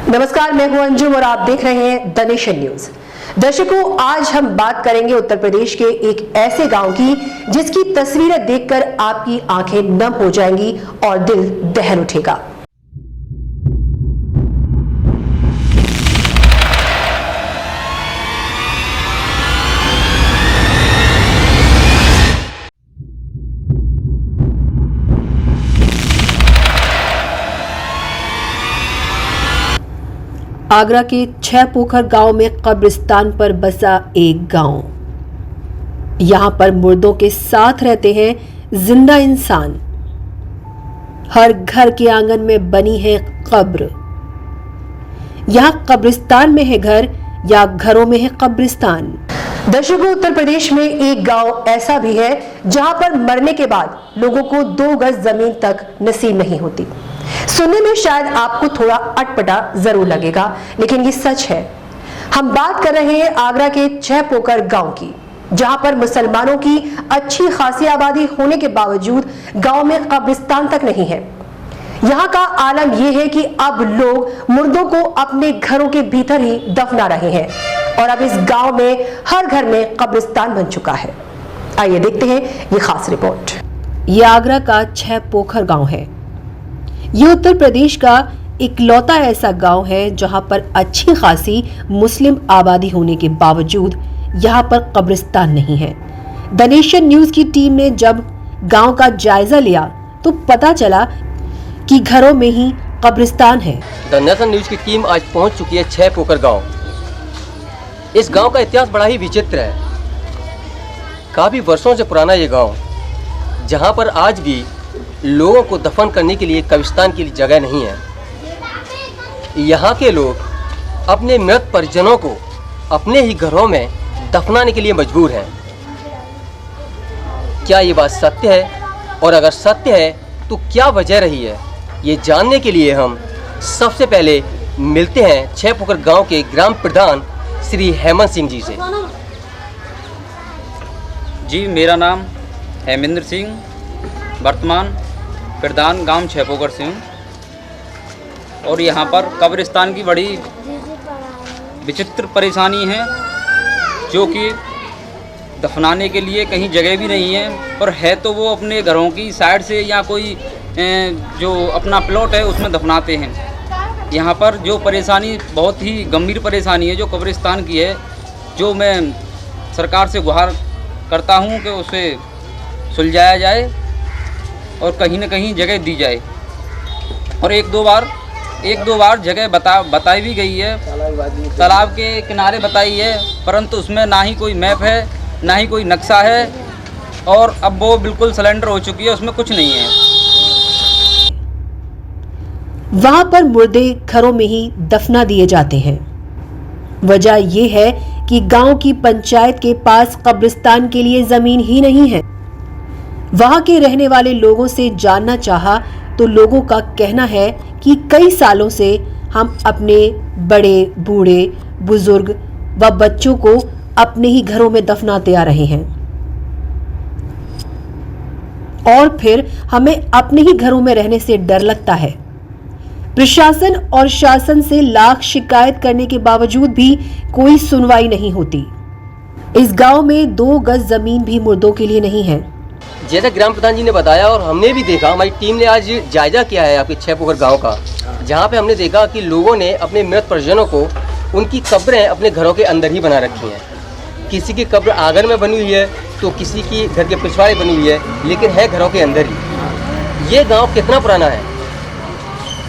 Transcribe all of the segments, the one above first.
नमस्कार, मैं हूं अंजुम और आप देख रहे हैं द नेशन न्यूज। दर्शकों, आज हम बात करेंगे उत्तर प्रदेश के एक ऐसे गांव की जिसकी तस्वीरें देखकर आपकी आंखें नम हो जाएंगी और दिल दहल उठेगा। आगरा के 6 पोखर गांव में कब्रिस्तान पर बसा एक गांव। यहां पर मुर्दों के साथ रहते हैं जिंदा इंसान। हर घर के आंगन में बनी है कब्र। यहां कब्रिस्तान में है घर या घरों में है कब्रिस्तान। दर्शकों, उत्तर प्रदेश में एक गांव ऐसा भी है जहां पर मरने के बाद लोगों को 2 गज जमीन तक नसीब नहीं होती। सुनने में शायद आपको थोड़ा अटपटा जरूर लगेगा, लेकिन ये सच है। हम बात कर रहे हैं आगरा के 6 पोखर गांव की, जहां पर मुसलमानों की अच्छी खासी आबादी होने के बावजूद गांव में कब्रिस्तान तक नहीं है। यहां का आलम यह है कि अब लोग मुर्दों को अपने घरों के भीतर ही दफना रहे हैं और अब इस गांव में हर घर में कब्रिस्तान बन चुका है। आइए देखते हैं ये खास रिपोर्ट। ये आगरा का 6 पोखर गांव है। ये उत्तर प्रदेश का इकलौता ऐसा गांव है जहां पर अच्छी खासी मुस्लिम आबादी होने के बावजूद यहां पर कब्रिस्तान नहीं है। द नेशन न्यूज की टीम ने जब गांव का जायजा लिया तो पता चला कि घरों में ही कब्रिस्तान है। द नेशन न्यूज की टीम आज पहुंच चुकी है 6 पोखर गांव। इस गांव का इतिहास बड़ा ही विचित्र है। काफी वर्षों से पुराना ये गांव, जहां पर आज भी लोगों को दफन करने के लिए कब्रिस्तान की जगह नहीं है। यहाँ के लोग अपने मृत परिजनों को अपने ही घरों में दफनाने के लिए मजबूर हैं। क्या ये बात सत्य है? और अगर सत्य है तो क्या वजह रही है? ये जानने के लिए हम सबसे पहले मिलते हैं 6 पोखर गांव के ग्राम प्रधान श्री हेमंत सिंह जी से। जी, मेरा नाम हेमेंद्र सिंह, वर्तमान प्रधान गांव 6 पोखर से हूँ। और यहाँ पर कब्रिस्तान की बड़ी विचित्र परेशानी है, जो कि दफनाने के लिए कहीं जगह भी नहीं है, और है तो वो अपने घरों की साइड से या कोई जो अपना प्लॉट है उसमें दफनाते हैं। यहाँ पर जो परेशानी बहुत ही गंभीर परेशानी है जो कब्रिस्तान की है, जो मैं सरकार से गुहार करता हूँ कि उसे सुलझाया जाए और कहीं न कहीं जगह दी जाए। और एक दो बार जगह बताई भी गई है, तालाब के किनारे बताई है, परंतु उसमें ना ही कोई मैप है ना ही कोई नक्शा है, और अब वो बिल्कुल सिलेंडर हो चुकी है, उसमें कुछ नहीं है। वहां पर मुर्दे घरों में ही दफना दिए जाते हैं। वजह यह है कि गांव की पंचायत के पास कब्रिस्तान के लिए जमीन ही नहीं है। वहां के रहने वाले लोगों से जानना चाहा तो लोगों का कहना है कि कई सालों से हम अपने बड़े बूढ़े बुजुर्ग व बच्चों को अपने ही घरों में दफनाते आ रहे हैं और फिर हमें अपने ही घरों में रहने से डर लगता है। प्रशासन और शासन से लाख शिकायत करने के बावजूद भी कोई सुनवाई नहीं होती। इस गांव में 2 गज जमीन भी मुर्दों के लिए नहीं है। जैसा ग्राम प्रधान जी ने बताया और हमने भी देखा, हमारी टीम ने आज जायजा किया है आपके 6 पोखर गांव का, जहां पे हमने देखा कि लोगों ने अपने मृत परिजनों को उनकी कब्रें अपने घरों के अंदर ही बना रखी हैं। किसी की कब्र आंगन में बनी हुई है तो किसी की घर के पिछवाड़े बनी हुई है, लेकिन है घरों के अंदर ही। ये गाँव कितना पुराना है?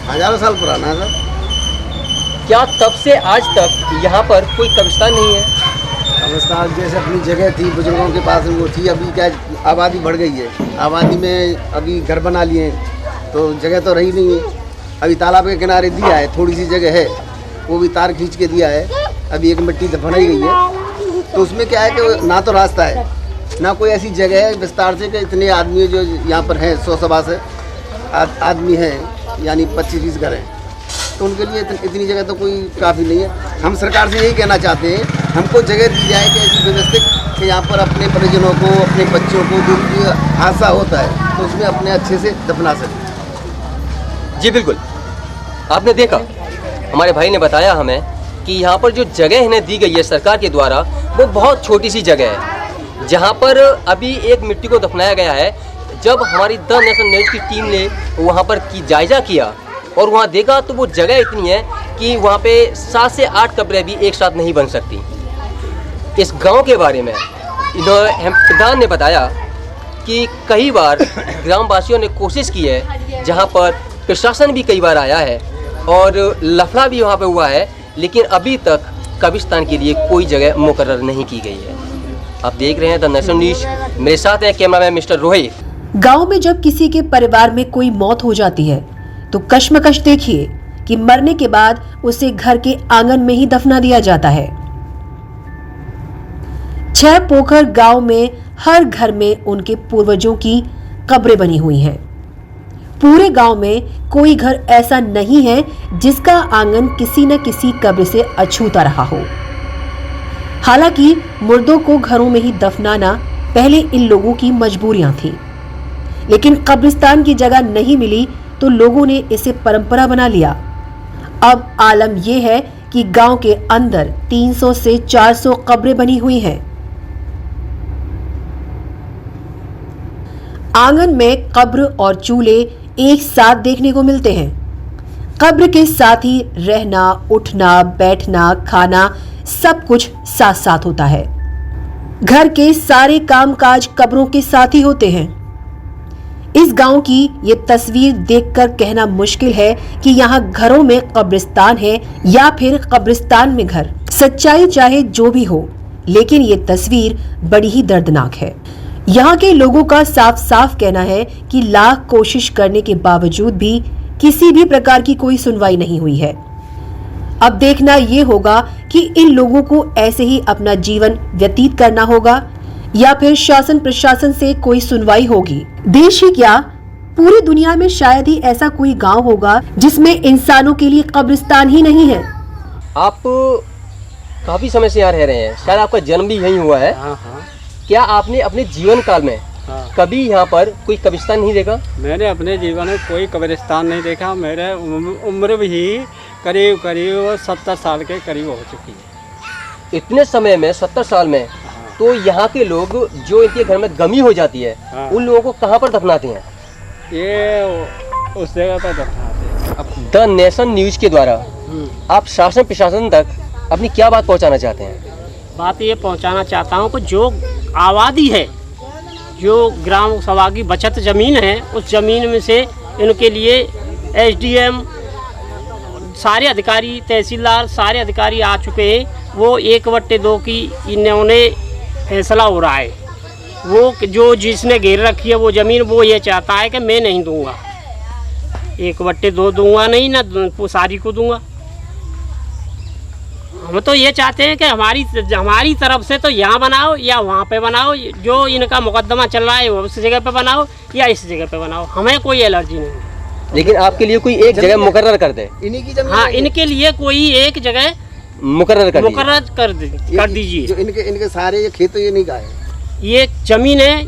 हजारों साल पुराना है सर। क्या तब से आज तक यहाँ पर कोई कब्रिस्तान नहीं है? कब्रिस्तान जैसे अपनी जगह थी, बुजुर्गों के पास वो थी। अभी क्या आबादी बढ़ गई है, आबादी में अभी घर बना लिए तो जगह तो रही नहीं है। अभी तालाब के किनारे दिया है, थोड़ी सी जगह है, वो भी तार खींच के दिया है। अभी एक मिट्टी दफनाई गई है, तो उसमें क्या है कि ना तो रास्ता है ना कोई ऐसी जगह है विस्तार से कि इतने आदमी जो यहाँ पर हैं 100 से आदमी हैं, यानी 25-20 घर हैं, तो उनके लिए इतनी जगह तो कोई काफ़ी नहीं है। हम सरकार से यही कहना चाहते हैं, हमको जगह दी जाए कि ऐसी व्यवस्थित कि यहाँ पर अपने परिजनों को, अपने बच्चों को जो भी हादसा होता है तो उसमें अपने अच्छे से दफना सकें। जी बिल्कुल, आपने देखा हमारे भाई ने बताया हमें कि यहाँ पर जो जगह इन्हें दी गई है सरकार के द्वारा, वो बहुत छोटी सी जगह है, जहाँ पर अभी एक मिट्टी को दफनाया गया है। जब हमारी द नेशन न्यूज़ की टीम ने वहाँ पर जायज़ा किया और वहाँ देखा तो वो जगह इतनी है कि वहाँ पे 7 से 8 कब्रें भी एक साथ नहीं बन सकती। इस गांव के बारे में प्रधान ने बताया कि कई बार ग्रामवासियों ने कोशिश की है, जहां पर प्रशासन भी कई बार आया है और लफड़ा भी वहां पे हुआ है, लेकिन अभी तक कब्रिस्तान के लिए कोई जगह मुकर्रर नहीं की गई है। आप देख रहे हैं द नेशन न्यूज़, मेरे साथ हैं कैमरामैन मिस्टर रोहित। गांव में जब किसी के परिवार में कोई मौत हो जाती है तो कश्मकश देखिए कि मरने के बाद उसे घर के आंगन में ही दफना दिया जाता है। 6 पोखर गांव में हर घर में उनके पूर्वजों की कब्रें बनी हुई हैं। पूरे गांव में कोई घर ऐसा नहीं है जिसका आंगन किसी न किसी कब्र से अछूता रहा हो। हालांकि मुर्दों को घरों में ही दफनाना पहले इन लोगों की मजबूरियां थी, लेकिन कब्रिस्तान की जगह नहीं मिली तो लोगों ने इसे परंपरा बना लिया। अब आलम यह है कि गांव के अंदर 300 से 400 कब्रें बनी हुई हैं। आंगन में कब्र और चूल्हे एक साथ देखने को मिलते हैं। कब्र के साथ ही रहना, उठना, बैठना, खाना सब कुछ साथ साथ होता है। घर के सारे कामकाज कब्रों के साथ ही होते हैं। इस गांव की ये तस्वीर देखकर कहना मुश्किल है कि यहाँ घरों में कब्रिस्तान है या फिर कब्रिस्तान में घर। सच्चाई चाहे जो भी हो, लेकिन ये तस्वीर बड़ी ही दर्दनाक है। यहाँ के लोगों का साफ साफ कहना है कि लाख कोशिश करने के बावजूद भी किसी भी प्रकार की कोई सुनवाई नहीं हुई है। अब देखना ये होगा कि इन लोगों को ऐसे ही अपना जीवन व्यतीत करना होगा या फिर शासन प्रशासन से कोई सुनवाई होगी। देश ही क्या, पूरी दुनिया में शायद ही ऐसा कोई गांव होगा जिसमें इंसानों के लिए कब्रिस्तान ही नहीं है। आप काफी समय से यहाँ रह रहे हैं, शायद आपका जन्म भी यहीं हुआ है। क्या आपने अपने जीवन काल में कभी यहाँ पर कोई कब्रिस्तान नहीं देखा? मैंने अपने जीवन में कोई कब्रिस्तान नहीं देखा। मेरे उम्र भी करीब 70 साल के करीब हो चुकी है। इतने समय में 70 साल में तो यहाँ के लोग जो इनके घर में गमी हो जाती है, उन लोगों को कहाँ पर दफनाते हैं? ये उस जगह पर दफनाते हैं। द नेशन न्यूज़ के द्वारा आप शासन प्रशासन तक अपनी क्या बात पहुँचाना चाहते हैं? बात ये पहुंचाना चाहता हूं कि जो आबादी है, जो ग्राम सभा की बचत ज़मीन है, उस ज़मीन में से इनके लिए एसडीएम, सारे अधिकारी, तहसीलदार, सारे अधिकारी आ चुके हैं। वो 1/2 की इन्होंने फैसला हो रहा है। वो जो जिसने घेर रखी है वो ज़मीन, वो ये चाहता है कि मैं नहीं दूंगा, 1/2 दूंगा नहीं, ना सारी को दूंगा। हम तो ये चाहते हैं कि हमारी तरफ से तो यहाँ बनाओ या वहाँ पे बनाओ, जो इनका मुकदमा चल रहा है वो उस जगह पे बनाओ या इस जगह पे बनाओ, हमें कोई एलर्जी नहीं। लेकिन आपके लिए कोई एक जगह मुकर्रर कर दे। इन्हीं की जमीन। हाँ, इनके लिए कोई एक जगह मुकर्रर कर कर दीजिए। जो इनके सारे ये खेत ये नहीं का है, ये जमीन है।